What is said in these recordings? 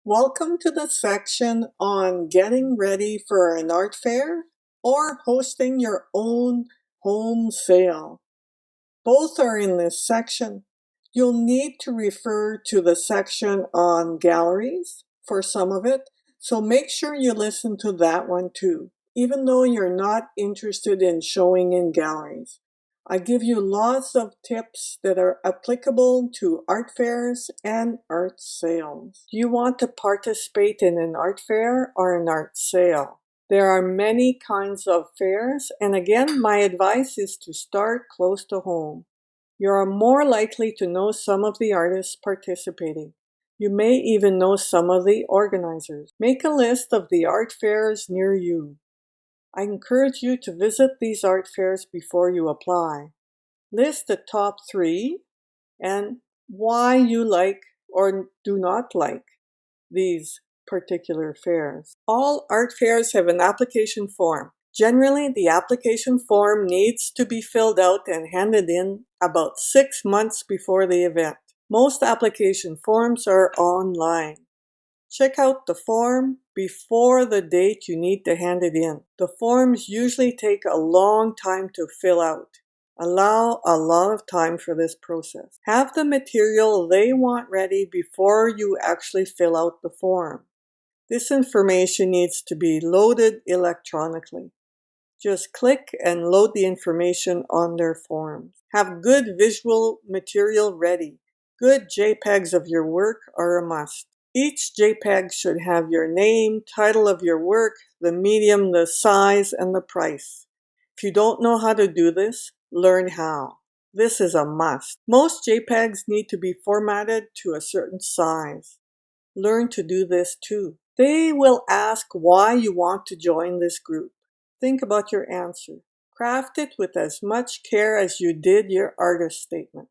Welcome to the section on getting ready for an art fair or hosting your own home sale. Both are in this section. You'll need to refer to the section on galleries for some of it, so make sure you listen to that one too, even though you're not interested in showing in galleries. I give you lots of tips that are applicable to art fairs and art sales. Do you want to participate in an art fair or an art sale? There are many kinds of fairs, and again, my advice is to start close to home. You are more likely to know some of the artists participating. You may even know some of the organizers. Make a list of the art fairs near you. I encourage you to visit these art fairs before you apply. List the top 3 and why you like or do not like these particular fairs. All art fairs have an application form. Generally, the application form needs to be filled out and handed in about 6 months before the event. Most application forms are online. Check out the form before the date you need to hand it in. The forms usually take a long time to fill out. Allow a lot of time for this process. Have the material they want ready before you actually fill out the form. This information needs to be loaded electronically. Just click and load the information on their forms. Have good visual material ready. Good JPEGs of your work are a must. Each JPEG should have your name, title of your work, the medium, the size, and the price. If you don't know how to do this, learn how. This is a must. Most JPEGs need to be formatted to a certain size. Learn to do this too. They will ask why you want to join this group. Think about your answer. Craft it with as much care as you did your artist statement.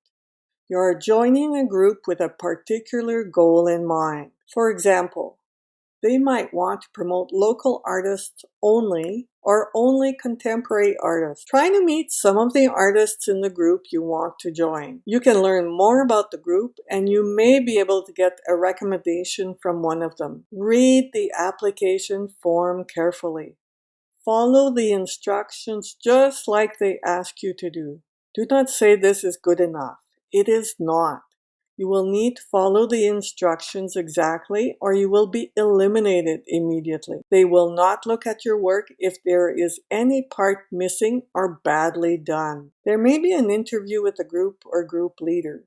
You are joining a group with a particular goal in mind. For example, they might want to promote local artists only or only contemporary artists. Try to meet some of the artists in the group you want to join. You can learn more about the group and you may be able to get a recommendation from one of them. Read the application form carefully. Follow the instructions just like they ask you to do. Do not say this is good enough. It is not. You will need to follow the instructions exactly or you will be eliminated immediately. They will not look at your work if there is any part missing or badly done. There may be an interview with the group or group leader.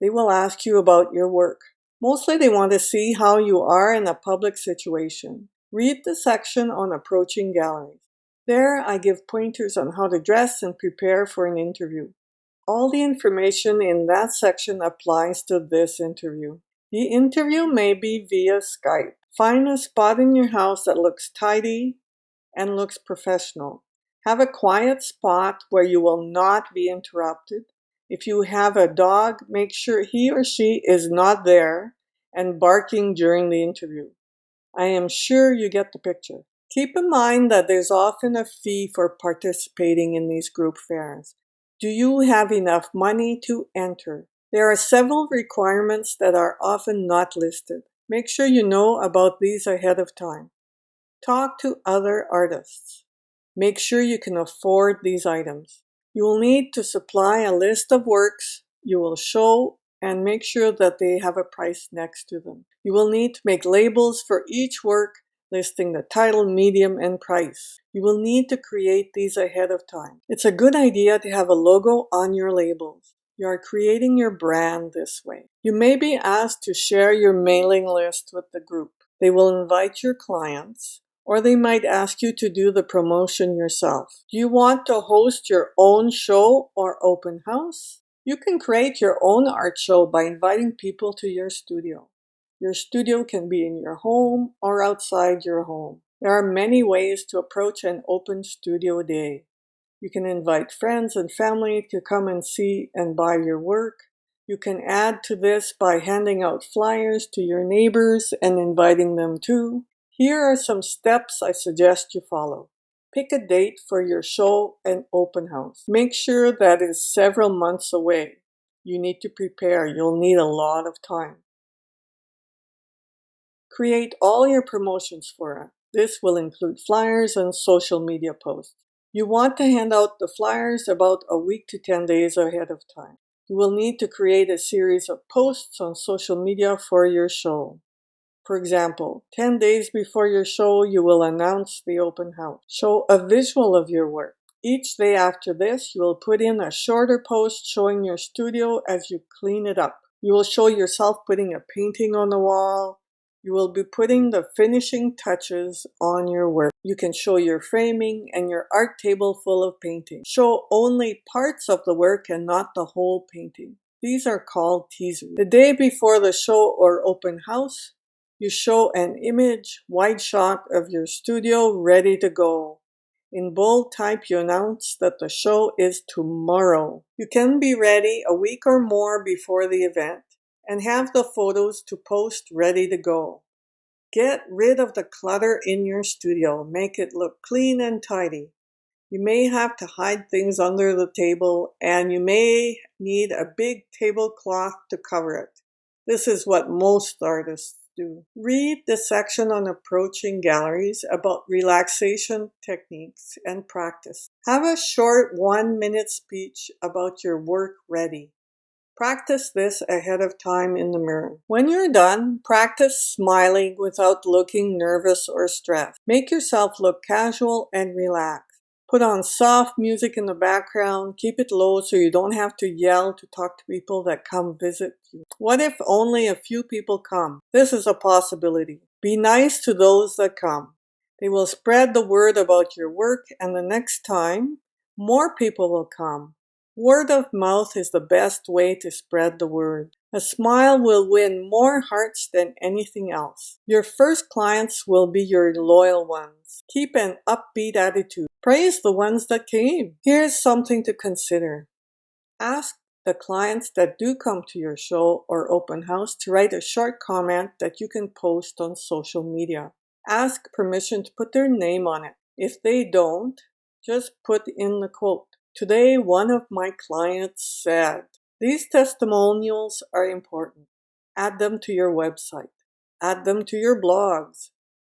They will ask you about your work. Mostly they want to see how you are in a public situation. Read the section on approaching galleries. There I give pointers on how to dress and prepare for an interview. All the information in that section applies to this interview. The interview may be via Skype. Find a spot in your house that looks tidy and looks professional. Have a quiet spot where you will not be interrupted. If you have a dog, make sure he or she is not there and barking during the interview. I am sure you get the picture. Keep in mind that there's often a fee for participating in these group fairs. Do you have enough money to enter? There are several requirements that are often not listed. Make sure you know about these ahead of time. Talk to other artists. Make sure you can afford these items. You will need to supply a list of works you will show and make sure that they have a price next to them. You will need to make labels for each work listing the title, medium, and price. You will need to create these ahead of time. It's a good idea to have a logo on your labels. You are creating your brand this way. You may be asked to share your mailing list with the group. They will invite your clients, or they might ask you to do the promotion yourself. Do you want to host your own show or open house? You can create your own art show by inviting people to your studio. Your studio can be in your home or outside your home. There are many ways to approach an open studio day. You can invite friends and family to come and see and buy your work. You can add to this by handing out flyers to your neighbors and inviting them too. Here are some steps I suggest you follow. Pick a date for your show and open house. Make sure that is several months away. You need to prepare. You'll need a lot of time. Create all your promotions for it. This will include flyers and social media posts. You want to hand out the flyers about a week to 10 days ahead of time. You will need to create a series of posts on social media for your show. For example, 10 days before your show, you will announce the open house. Show a visual of your work. Each day after this, you will put in a shorter post showing your studio as you clean it up. You will show yourself putting a painting on the wall. You will be putting the finishing touches on your work. You can show your framing and your art table full of paintings. Show only parts of the work and not the whole painting. These are called teasers. The day before the show or open house, you show an image, wide shot of your studio ready to go. In bold type, you announce that the show is tomorrow. You can be ready a week or more before the event and have the photos to post ready to go. Get rid of the clutter in your studio. Make it look clean and tidy. You may have to hide things under the table, and you may need a big tablecloth to cover it. This is what most artists do. Read the section on approaching galleries about relaxation techniques and practice. Have a short 1-minute speech about your work ready. Practice this ahead of time in the mirror. When you're done, practice smiling without looking nervous or stressed. Make yourself look casual and relaxed. Put on soft music in the background. Keep it low so you don't have to yell to talk to people that come visit you. What if only a few people come? This is a possibility. Be nice to those that come. They will spread the word about your work, and the next time, more people will come. Word of mouth is the best way to spread the word. A smile will win more hearts than anything else. Your first clients will be your loyal ones. Keep an upbeat attitude. Praise the ones that came. Here's something to consider. Ask the clients that do come to your show or open house to write a short comment that you can post on social media. Ask permission to put their name on it. If they don't, just put in the quote. Today, one of my clients said. These testimonials are important. Add them to your website. Add them to your blogs.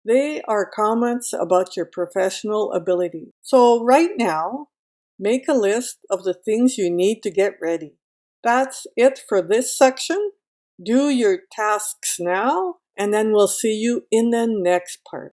They are comments about your professional ability. So right now, make a list of the things you need to get ready. That's it for this section. Do your tasks now, and then we'll see you in the next part.